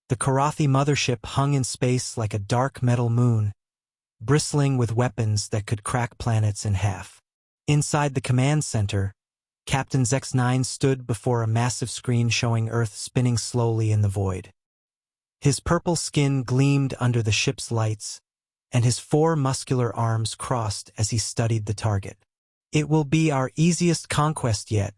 The Karathi mothership hung in space like a dark metal moon, bristling with weapons that could crack planets in half. Inside the command center, Captain X9 stood before a massive screen showing Earth spinning slowly in the void. His purple skin gleamed under the ship's lights, and his 4 muscular arms crossed as he studied the target. "It will be our easiest conquest yet,"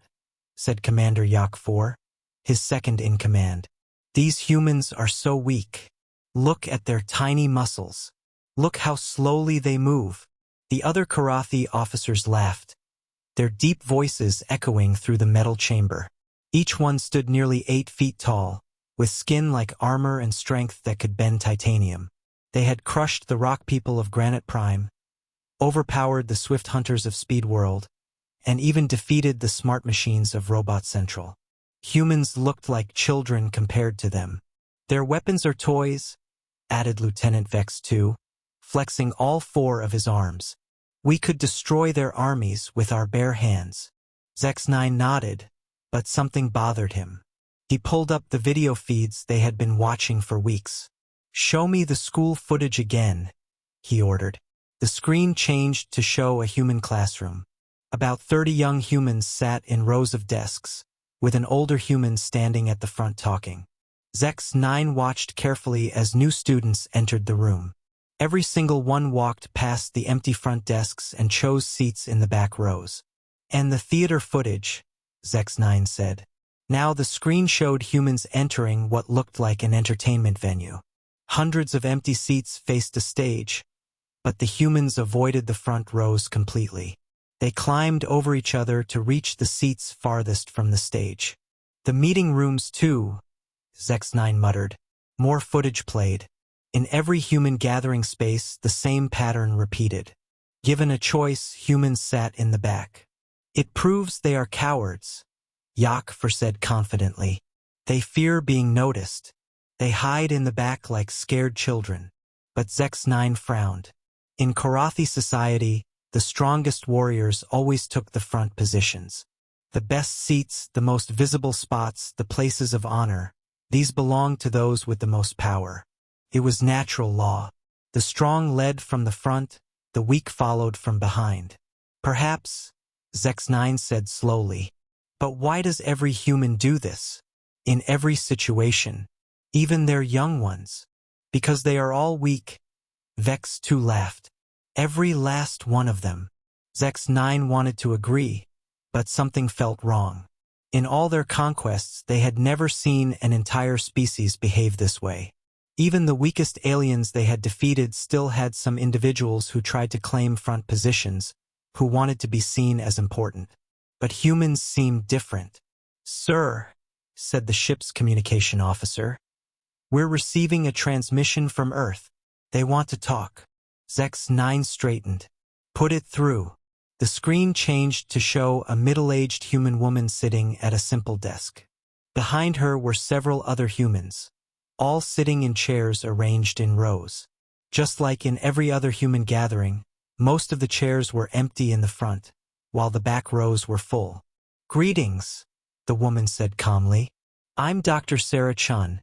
said Commander Yak 4, his second in command. "These humans are so weak. Look at their tiny muscles. Look how slowly they move." The other Karathi officers laughed, their deep voices echoing through the metal chamber. Each one stood nearly 8 feet tall, with skin like armor and strength that could bend titanium. They had crushed the rock people of Granite Prime, overpowered the swift hunters of Speed World, and even defeated the smart machines of Robot Central. Humans looked like children compared to them. "Their weapons are toys," added Lieutenant Vex 2, flexing all 4 of his arms. "We could destroy their armies with our bare hands." X9 nodded, but something bothered him. He pulled up the video feeds they had been watching for weeks. "Show me the school footage again," he ordered. The screen changed to show a human classroom. About 30 young humans sat in rows of desks, with an older human standing at the front talking. X9 watched carefully as new students entered the room. Every single one walked past the empty front desks and chose seats in the back rows. "And the theater footage," X9 said. Now the screen showed humans entering what looked like an entertainment venue. Hundreds of empty seats faced a stage, but the humans avoided the front rows completely. They climbed over each other to reach the seats farthest from the stage. "The meeting rooms too," X9 muttered. More footage played. In every human gathering space, the same pattern repeated. Given a choice, humans sat in the back. "It proves they are cowards," Yak 4 said confidently. "They fear being noticed. They hide in the back like scared children." But X9 frowned. In Karathi society, the strongest warriors always took the front positions. The best seats, the most visible spots, the places of honor, these belonged to those with the most power. It was natural law. The strong led from the front, the weak followed from behind. "Perhaps," X9 said slowly. "But why does every human do this? In every situation, even their young ones? Because they are all weak." Vex 2 laughed. "Every last one of them." X9 wanted to agree, but something felt wrong. In all their conquests, they had never seen an entire species behave this way. Even the weakest aliens they had defeated still had some individuals who tried to claim front positions, who wanted to be seen as important. But humans seemed different. "Sir," said the ship's communication officer, "we're receiving a transmission from Earth. They want to talk." X9 straightened. "Put it through." The screen changed to show a middle-aged human woman sitting at a simple desk. Behind her were several other humans, all sitting in chairs arranged in rows. Just like in every other human gathering, most of the chairs were empty in the front, while the back rows were full. "Greetings," the woman said calmly. "I'm Dr. Sarah Chun,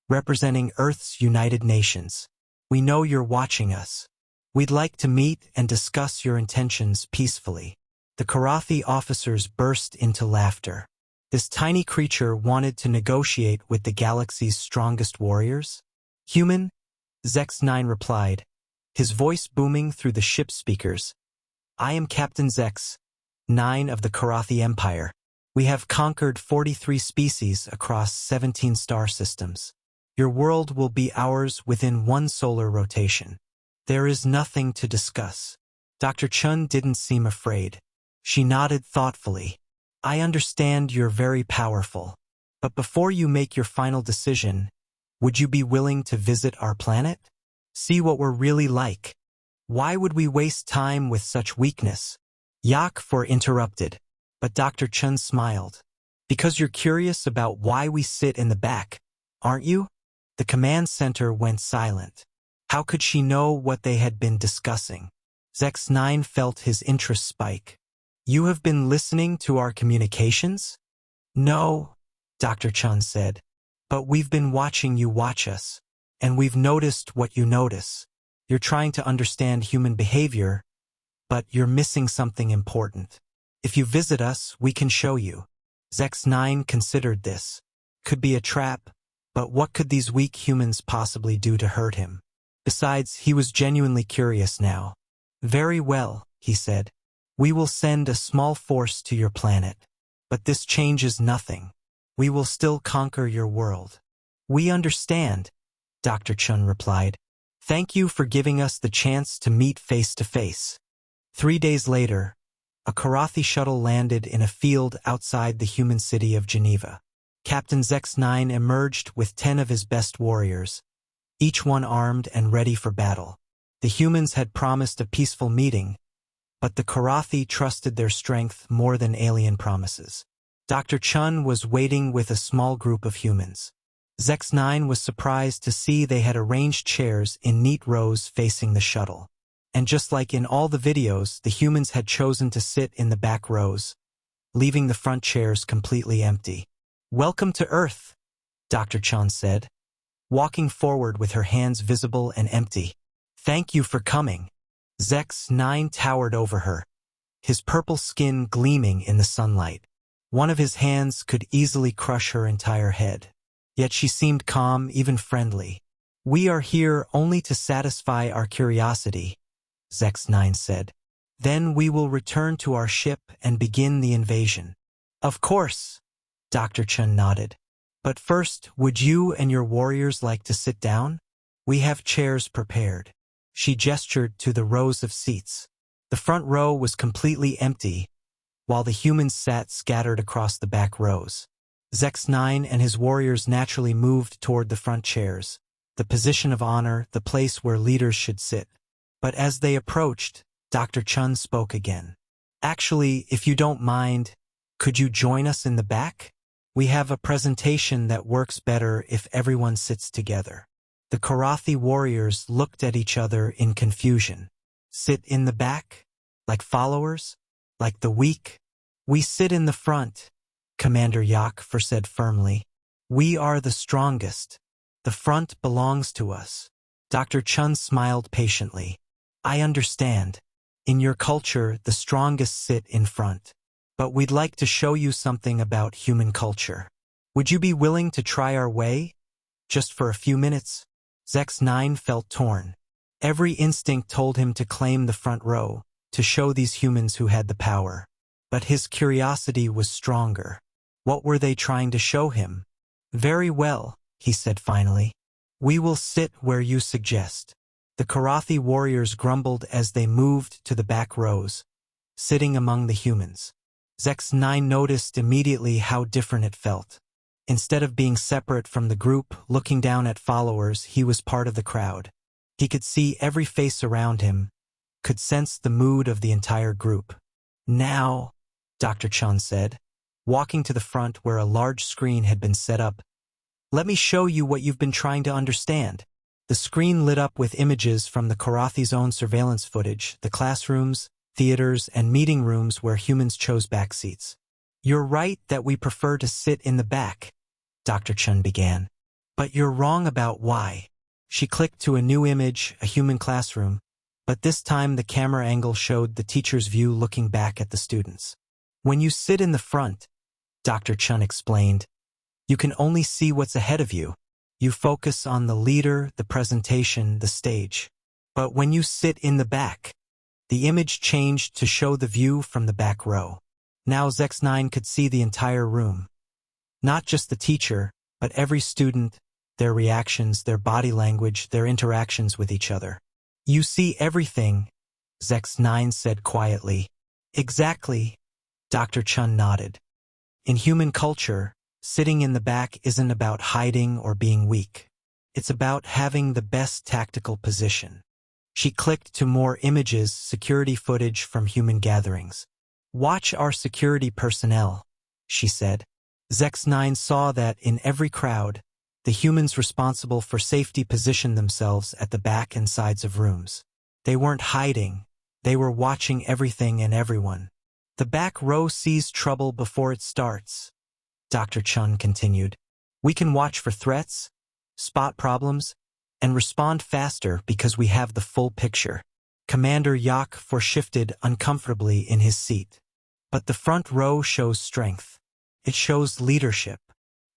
representing Earth's United Nations. We know you're watching us. We'd like to meet and discuss your intentions peacefully." The Karathi officers burst into laughter. This tiny creature wanted to negotiate with the galaxy's strongest warriors? "Human," X9 replied, his voice booming through the ship's speakers. "I am Captain X9 of the Karathi Empire. We have conquered 43 species across 17 star systems. Your world will be ours within 1 solar rotation. There is nothing to discuss." Dr. Chun didn't seem afraid. She nodded thoughtfully. "I understand you're very powerful. But before you make your final decision, would you be willing to visit our planet? See what we're really like? Why would we waste time with such weakness?" Yak 4 interrupted, but Dr. Chun smiled. "Because you're curious about why we sit in the back, aren't you?" The command center went silent. How could she know what they had been discussing? X9 felt his interest spike. "You have been listening to our communications?" "No," Dr. Chun said, But we've been watching you watch us, and we've noticed what you notice. You're trying to understand human behavior, but you're missing something important. If you visit us, we can show you. Zex9 considered this. Could be a trap, but what could these weak humans possibly do to hurt him? Besides, he was genuinely curious now. Very well, he said. We will send a small force to your planet. But this changes nothing. We will still conquer your world. We understand, Dr. Chun replied. Thank you for giving us the chance to meet face to face. 3 days later, a Karathi shuttle landed in a field outside the human city of Geneva. Captain Zex9 emerged with 10 of his best warriors, each one armed and ready for battle. The humans had promised a peaceful meeting, but the Karathi trusted their strength more than alien promises. Dr. Chun was waiting with a small group of humans. Zex9 was surprised to see they had arranged chairs in neat rows facing the shuttle. And just like in all the videos, the humans had chosen to sit in the back rows, leaving the front chairs completely empty. Welcome to Earth, Dr. Chun said, walking forward with her hands visible and empty. Thank you for coming. Zex9 towered over her, his purple skin gleaming in the sunlight. One of his hands could easily crush her entire head. Yet she seemed calm, even friendly. We are here only to satisfy our curiosity, Zex9 said. Then we will return to our ship and begin the invasion. Of course, Dr. Chun nodded. But first, would you and your warriors like to sit down? We have chairs prepared. She gestured to the rows of seats. The front row was completely empty, while the humans sat scattered across the back rows. Zex9 and his warriors naturally moved toward the front chairs, the position of honor, the place where leaders should sit. But as they approached, Dr. Chun spoke again. Actually, if you don't mind, could you join us in the back? We have a presentation that works better if everyone sits together. The Karathi warriors looked at each other in confusion. Sit in the back? Like followers? Like the weak? We sit in the front, Commander Yakfer said firmly. We are the strongest. The front belongs to us. Dr. Chun smiled patiently. I understand. In your culture, the strongest sit in front. But we'd like to show you something about human culture. Would you be willing to try our way? Just for a few minutes? Zex9 felt torn. Every instinct told him to claim the front row, to show these humans who had the power. But his curiosity was stronger. What were they trying to show him? Very well, he said finally. We will sit where you suggest. The Karathi warriors grumbled as they moved to the back rows, sitting among the humans. Zex9 noticed immediately how different it felt. Instead of being separate from the group, looking down at followers, he was part of the crowd. He could see every face around him, could sense the mood of the entire group. Now, Dr. Chun said, walking to the front where a large screen had been set up, let me show you what you've been trying to understand. The screen lit up with images from the Karathi's own surveillance footage, the classrooms, theaters, and meeting rooms where humans chose back seats. You're right that we prefer to sit in the back, Dr. Chun began. But you're wrong about why. She clicked to a new image, a human classroom, but this time the camera angle showed the teacher's view looking back at the students. When you sit in the front, Dr. Chun explained, you can only see what's ahead of you. You focus on the leader, the presentation, the stage. But when you sit in the back, the image changed to show the view from the back row. Now Zex9 could see the entire room. Not just the teacher, but every student, their reactions, their body language, their interactions with each other. You see everything, Zex9 said quietly. Exactly, Dr. Chun nodded. In human culture, sitting in the back isn't about hiding or being weak. It's about having the best tactical position. She clicked to more images, security footage from human gatherings. Watch our security personnel, she said. Zex9 saw that in every crowd, the humans responsible for safety positioned themselves at the back and sides of rooms. They weren't hiding, they were watching everything and everyone. The back row sees trouble before it starts, Dr. Chun continued. We can watch for threats, spot problems, and respond faster because we have the full picture. Commander Yak shifted uncomfortably in his seat. But the front row shows strength. It shows leadership.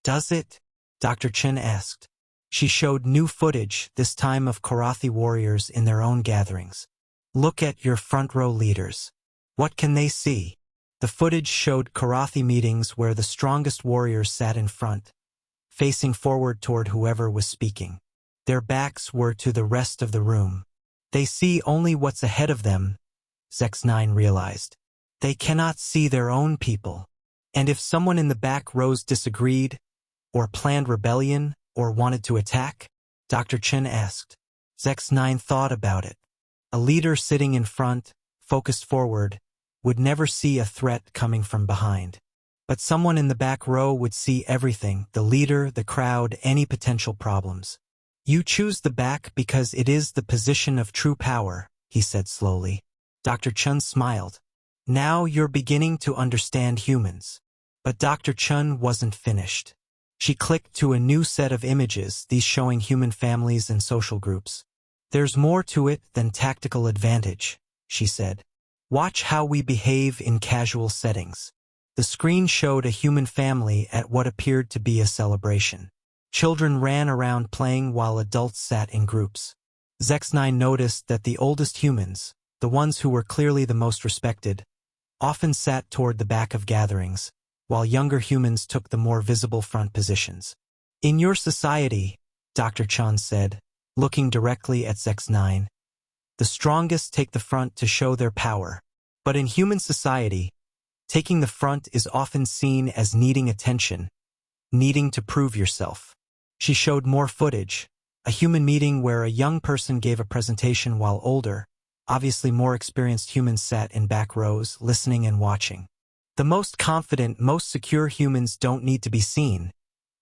Does it? Dr. Chen asked. She showed new footage, this time of Korathi warriors in their own gatherings. Look at your front row leaders. What can they see? The footage showed Korathi meetings where the strongest warriors sat in front, facing forward toward whoever was speaking. Their backs were to the rest of the room. They see only what's ahead of them, Zex9 realized. They cannot see their own people. And if someone in the back rows disagreed, or planned rebellion, or wanted to attack? Dr. Chen asked. Zex9 thought about it. A leader sitting in front, focused forward, would never see a threat coming from behind. But someone in the back row would see everything, the leader, the crowd, any potential problems. You choose the back because it is the position of true power, he said slowly. Dr. Chen smiled. Now you're beginning to understand humans. But Dr. Chen wasn't finished. She clicked to a new set of images, these showing human families and social groups. There's more to it than tactical advantage, she said. Watch how we behave in casual settings. The screen showed a human family at what appeared to be a celebration. Children ran around playing while adults sat in groups. Zex9 noticed that the oldest humans, the ones who were clearly the most respected, often sat toward the back of gatherings, while younger humans took the more visible front positions. In your society, Dr. Chan said, looking directly at Zex9, the strongest take the front to show their power. But in human society, taking the front is often seen as needing attention, needing to prove yourself. She showed more footage, a human meeting where a young person gave a presentation while older, obviously more experienced humans sat in back rows, listening and watching. The most confident, most secure humans don't need to be seen,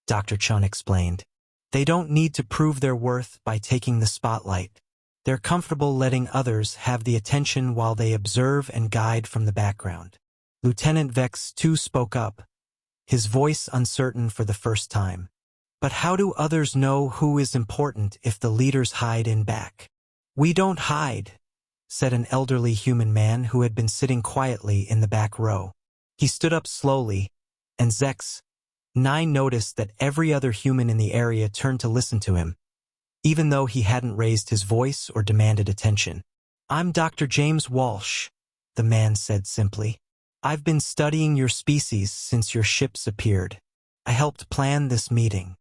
Dr. Chun explained. They don't need to prove their worth by taking the spotlight. They're comfortable letting others have the attention while they observe and guide from the background. Lieutenant Vex too spoke up, his voice uncertain for the first time. But how do others know who is important if the leaders hide in back? We don't hide, said an elderly human man who had been sitting quietly in the back row. He stood up slowly, and Zex9 noticed that every other human in the area turned to listen to him, even though he hadn't raised his voice or demanded attention. I'm Dr. James Walsh, the man said simply. I've been studying your species since your ships appeared. I helped plan this meeting.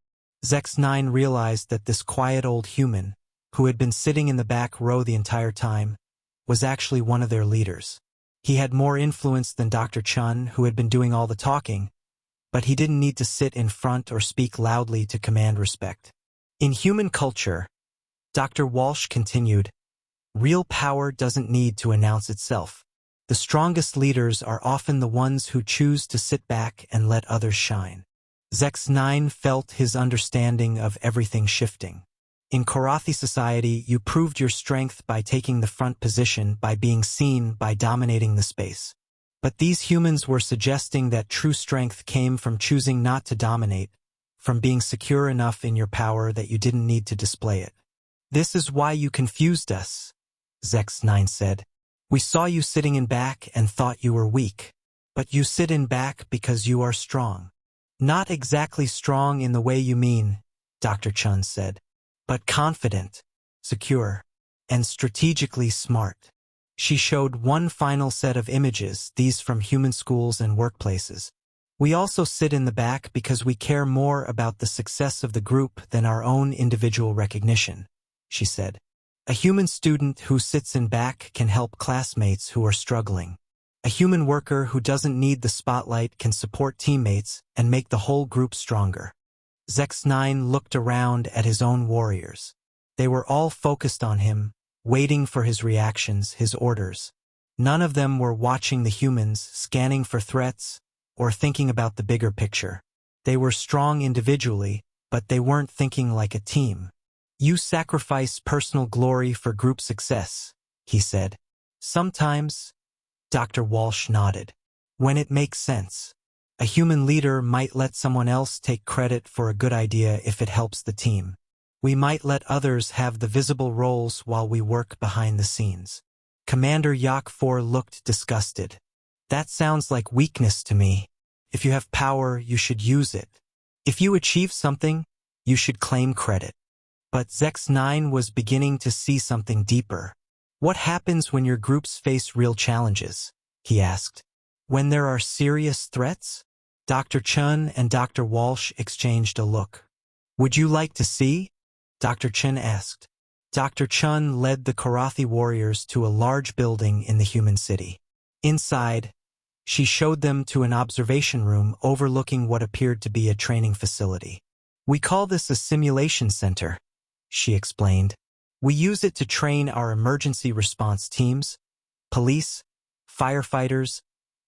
Zex9 realized that this quiet old human, who had been sitting in the back row the entire time, was actually one of their leaders. He had more influence than Dr. Chun, who had been doing all the talking, but he didn't need to sit in front or speak loudly to command respect. In human culture, Dr. Walsh continued, real power doesn't need to announce itself. The strongest leaders are often the ones who choose to sit back and let others shine. Zex9 felt his understanding of everything shifting. In Korathi society, you proved your strength by taking the front position, by being seen, by dominating the space. But these humans were suggesting that true strength came from choosing not to dominate, from being secure enough in your power that you didn't need to display it. This is why you confused us, Zex9 said. We saw you sitting in back and thought you were weak. But you sit in back because you are strong. Not exactly strong in the way you mean, Dr. Chun said, but confident, secure, and strategically smart. She showed one final set of images, these from human schools and workplaces. We also sit in the back because we care more about the success of the group than our own individual recognition, she said. A human student who sits in back can help classmates who are struggling. A human worker who doesn't need the spotlight can support teammates and make the whole group stronger. Zex9 looked around at his own warriors. They were all focused on him, waiting for his reactions, his orders. None of them were watching the humans, scanning for threats, or thinking about the bigger picture. They were strong individually, but they weren't thinking like a team. You sacrifice personal glory for group success, he said. Sometimes, Dr. Walsh nodded. When it makes sense. A human leader might let someone else take credit for a good idea if it helps the team. We might let others have the visible roles while we work behind the scenes. Commander Yak 4 looked disgusted. That sounds like weakness to me. If you have power, you should use it. If you achieve something, you should claim credit. But Zex 9 was beginning to see something deeper. What happens when your groups face real challenges? He asked. When there are serious threats? Dr. Chun and Dr. Walsh exchanged a look. Would you like to see? Dr. Chun asked. Dr. Chun led the Karathi warriors to a large building in the human city. Inside, she showed them to an observation room overlooking what appeared to be a training facility. We call this a simulation center, she explained. We use it to train our emergency response teams, police, firefighters,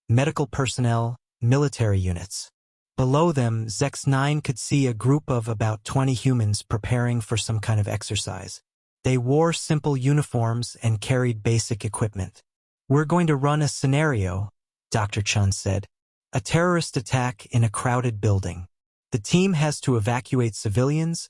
medical personnel, military units. Below them, Zex 9 could see a group of about 20 humans preparing for some kind of exercise. They wore simple uniforms and carried basic equipment. We're going to run a scenario, Dr. Chun said. A terrorist attack in a crowded building. The team has to evacuate civilians,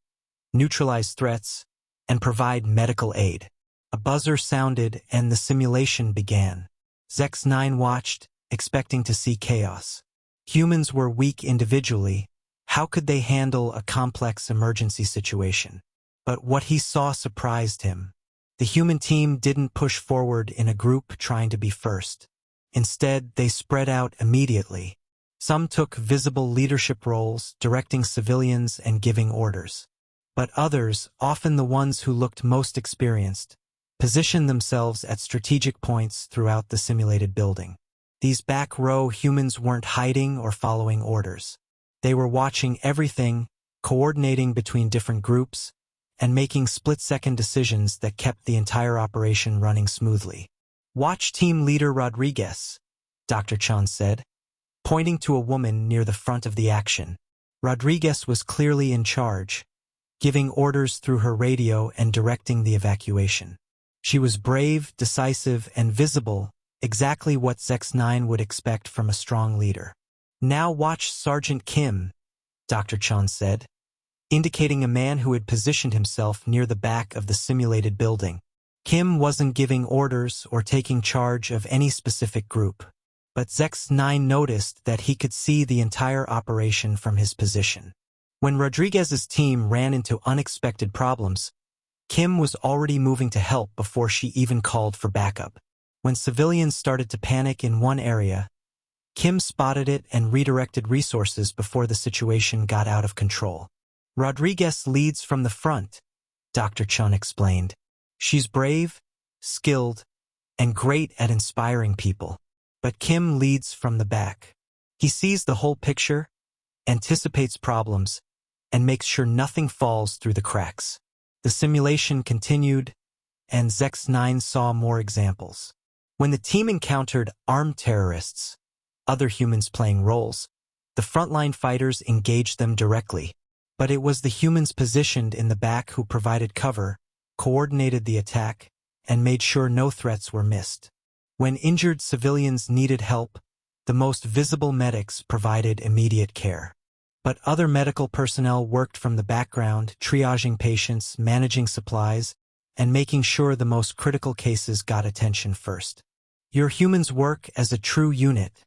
neutralize threats, and provide medical aid. A buzzer sounded and the simulation began. Zex 9 watched, expecting to see chaos. Humans were weak individually. How could they handle a complex emergency situation? But what he saw surprised him. The human team didn't push forward in a group trying to be first. Instead, they spread out immediately. Some took visible leadership roles, directing civilians and giving orders. But others, often the ones who looked most experienced, positioned themselves at strategic points throughout the simulated building. These back row humans weren't hiding or following orders. They were watching everything, coordinating between different groups, and making split-second decisions that kept the entire operation running smoothly. Watch Team Leader Rodriguez, Dr. Chun said, pointing to a woman near the front of the action. Rodriguez was clearly in charge, giving orders through her radio and directing the evacuation. She was brave, decisive, and visible, exactly what Zex 9 would expect from a strong leader. Now watch Sergeant Kim, Dr. Chun said, indicating a man who had positioned himself near the back of the simulated building. Kim wasn't giving orders or taking charge of any specific group, but Zex 9 noticed that he could see the entire operation from his position. When Rodriguez's team ran into unexpected problems, Kim was already moving to help before she even called for backup. When civilians started to panic in one area, Kim spotted it and redirected resources before the situation got out of control. Rodriguez leads from the front, Dr. Chun explained. She's brave, skilled, and great at inspiring people. But Kim leads from the back. He sees the whole picture, anticipates problems, and makes sure nothing falls through the cracks. The simulation continued, and Zex 9 saw more examples. When the team encountered armed terrorists, other humans playing roles, the frontline fighters engaged them directly. But it was the humans positioned in the back who provided cover, coordinated the attack, and made sure no threats were missed. When injured civilians needed help, the most visible medics provided immediate care. But other medical personnel worked from the background, triaging patients, managing supplies, and making sure the most critical cases got attention first. Your humans work as a true unit,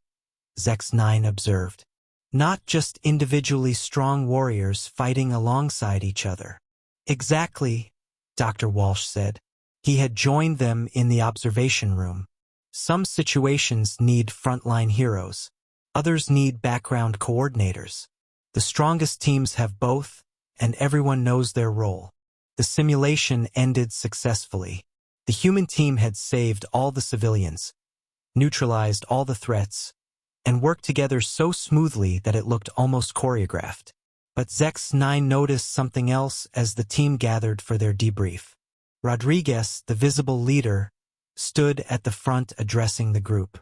Zex 9 observed. Not just individually strong warriors fighting alongside each other. Exactly, Dr. Walsh said. He had joined them in the observation room. Some situations need frontline heroes. Others need background coordinators. The strongest teams have both, and everyone knows their role. The simulation ended successfully. The human team had saved all the civilians, neutralized all the threats, and worked together so smoothly that it looked almost choreographed. But Zex 9 noticed something else as the team gathered for their debrief. Rodriguez, the visible leader, stood at the front addressing the group.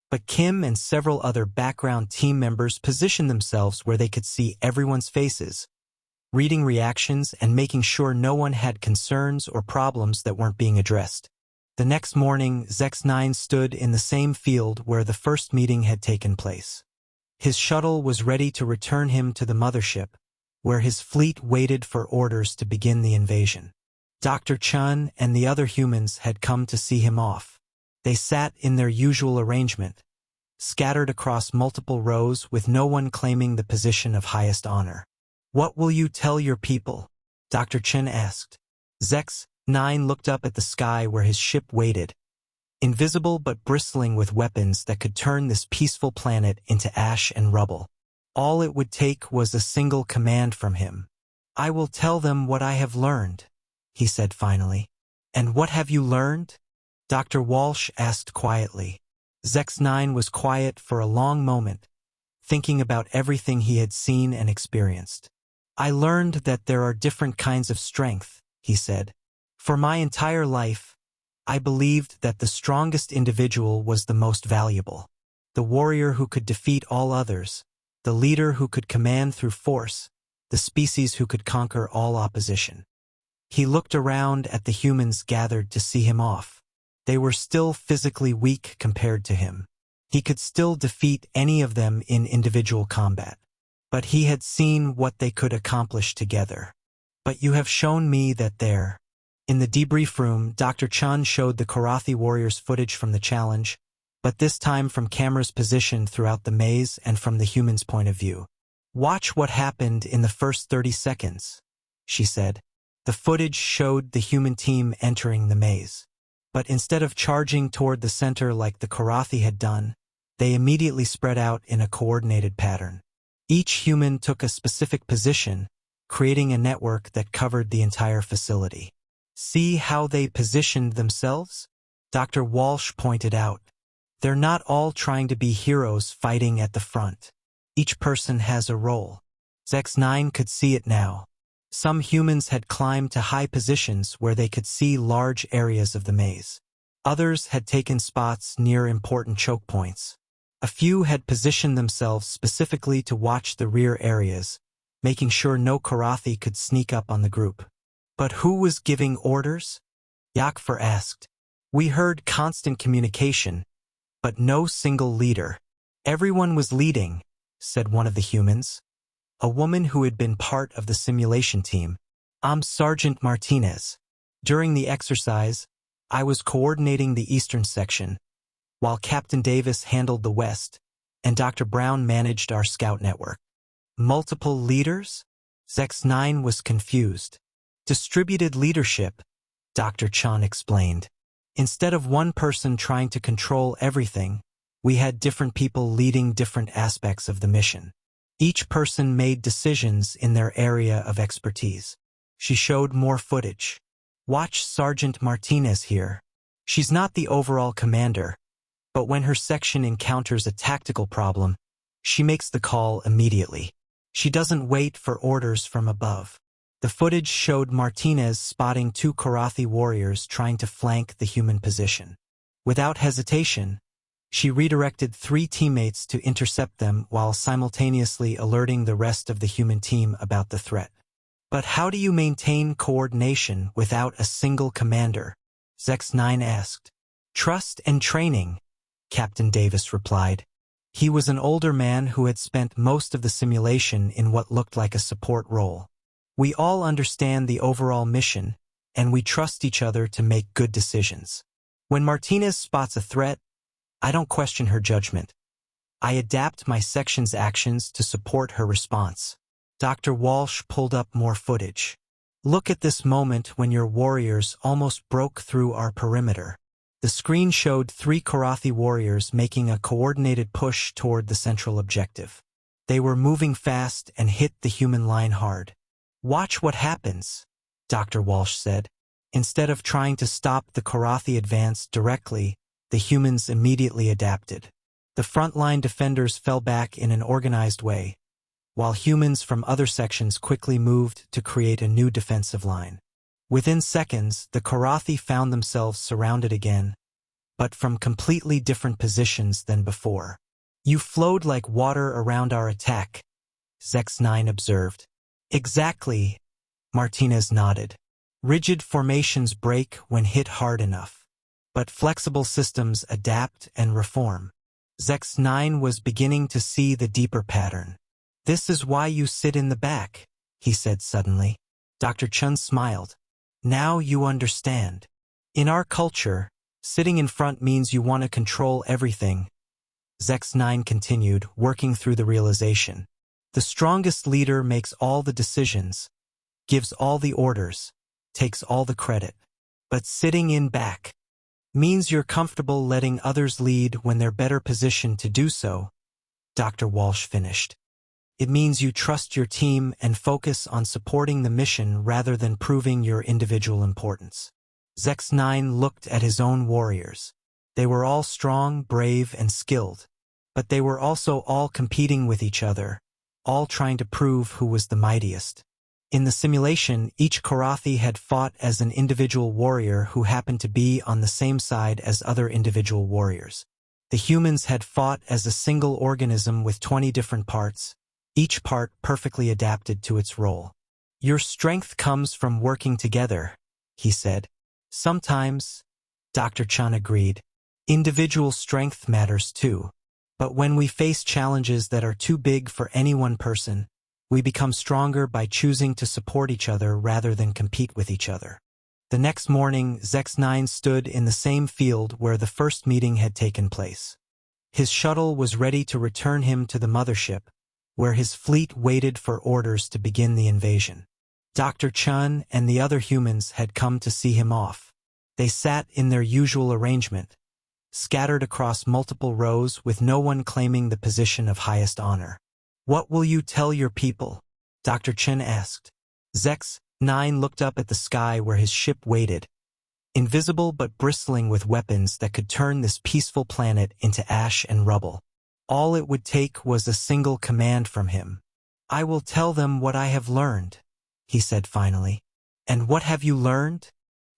But Kim and several other background team members positioned themselves where they could see everyone's faces, reading reactions and making sure no one had concerns or problems that weren't being addressed. The next morning, Zex 9 stood in the same field where the first meeting had taken place. His shuttle was ready to return him to the mothership, where his fleet waited for orders to begin the invasion. Dr. Chun and the other humans had come to see him off. They sat in their usual arrangement, scattered across multiple rows with no one claiming the position of highest honor. "What will you tell your people?" Dr. Chun asked. Zex-9 looked up at the sky where his ship waited, invisible but bristling with weapons that could turn this peaceful planet into ash and rubble. All it would take was a single command from him. "I will tell them what I have learned," he said finally. "And what have you learned?" Dr. Walsh asked quietly. Zex-9 was quiet for a long moment, thinking about everything he had seen and experienced. "I learned that there are different kinds of strength," he said. "For my entire life, I believed that the strongest individual was the most valuable. The warrior who could defeat all others, the leader who could command through force, the species who could conquer all opposition." He looked around at the humans gathered to see him off. They were still physically weak compared to him. He could still defeat any of them in individual combat. But he had seen what they could accomplish together. "But you have shown me that there." In the debrief room, Dr. Chun showed the Korathi warriors footage from the challenge, but this time from cameras positioned throughout the maze and from the humans' point of view. "Watch what happened in the first 30 seconds, she said. The footage showed the human team entering the maze. But instead of charging toward the center like the Korathi had done, they immediately spread out in a coordinated pattern. Each human took a specific position, creating a network that covered the entire facility. "See how they positioned themselves?" Dr. Walsh pointed out. "They're not all trying to be heroes fighting at the front. Each person has a role." Zex-9 could see it now. Some humans had climbed to high positions where they could see large areas of the maze. Others had taken spots near important choke points. A few had positioned themselves specifically to watch the rear areas, making sure no Korathi could sneak up on the group. "But who was giving orders?" Yakfer asked. "We heard constant communication, but no single leader." "Everyone was leading," said one of the humans. A woman who had been part of the simulation team. "I'm Sergeant Martinez. During the exercise, I was coordinating the eastern section, while Captain Davis handled the west, and Dr. Brown managed our scout network." "Multiple leaders?" Zex-9 was confused. "Distributed leadership," Dr. Chun explained. "Instead of one person trying to control everything, we had different people leading different aspects of the mission. Each person made decisions in their area of expertise." She showed more footage. "Watch Sergeant Martinez here. She's not the overall commander, but when her section encounters a tactical problem, she makes the call immediately. She doesn't wait for orders from above." The footage showed Martinez spotting 2 Korathi warriors trying to flank the human position. Without hesitation, she redirected 3 teammates to intercept them while simultaneously alerting the rest of the human team about the threat. "But how do you maintain coordination without a single commander?" Zex-9 asked. "Trust and training," Captain Davis replied. He was an older man who had spent most of the simulation in what looked like a support role. "We all understand the overall mission, and we trust each other to make good decisions. When Martinez spots a threat, I don't question her judgment. I adapt my section's actions to support her response." Dr. Walsh pulled up more footage. "Look at this moment when your warriors almost broke through our perimeter." The screen showed 3 Korathi warriors making a coordinated push toward the central objective. They were moving fast and hit the human line hard. "Watch what happens," Dr. Walsh said. Instead of trying to stop the Korathi advance directly, the humans immediately adapted. The frontline defenders fell back in an organized way, while humans from other sections quickly moved to create a new defensive line. Within seconds, the Korathi found themselves surrounded again, but from completely different positions than before. "You flowed like water around our attack," Zex-9 observed. "Exactly," Martinez nodded. "Rigid formations break when hit hard enough, but flexible systems adapt and reform." Zex-9 was beginning to see the deeper pattern. "This is why you sit in the back," he said suddenly. Dr. Chun smiled. "Now you understand. In our culture, sitting in front means you want to control everything." Zex-9 continued, working through the realization. "The strongest leader makes all the decisions, gives all the orders, takes all the credit. But sitting in back means you're comfortable letting others lead when they're better positioned to do so," Dr. Walsh finished. "It means you trust your team and focus on supporting the mission rather than proving your individual importance." Zex-9 looked at his own warriors. They were all strong, brave, and skilled, but they were also all competing with each other, all trying to prove who was the mightiest. In the simulation, each Karathi had fought as an individual warrior who happened to be on the same side as other individual warriors. The humans had fought as a single organism with 20 different parts, each part perfectly adapted to its role. "Your strength comes from working together," he said. "Sometimes," Dr. Chun agreed, "individual strength matters too. But when we face challenges that are too big for any one person, we become stronger by choosing to support each other rather than compete with each other." The next morning, Zex-9 stood in the same field where the first meeting had taken place. His shuttle was ready to return him to the mothership, where his fleet waited for orders to begin the invasion. Dr. Chun and the other humans had come to see him off. They sat in their usual arrangement, scattered across multiple rows with no one claiming the position of highest honor. "What will you tell your people?" Dr. Chun asked. Zex-9 looked up at the sky where his ship waited, invisible but bristling with weapons that could turn this peaceful planet into ash and rubble. All it would take was a single command from him. "I will tell them what I have learned," he said finally. "And what have you learned?"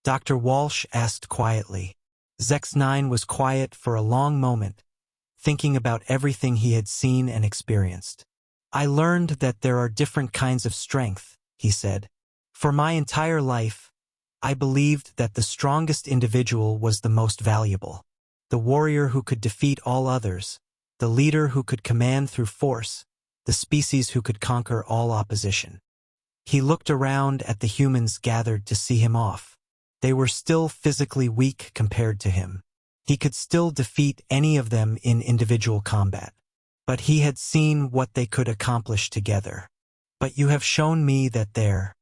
Dr. Walsh asked quietly. Zex-9 was quiet for a long moment, thinking about everything he had seen and experienced. "I learned that there are different kinds of strength," he said. "For my entire life, I believed that the strongest individual was the most valuable. The warrior who could defeat all others, the leader who could command through force, the species who could conquer all opposition." He looked around at the humans gathered to see him off. They were still physically weak compared to him. He could still defeat any of them in individual combat. But he had seen what they could accomplish together. "But you have shown me that there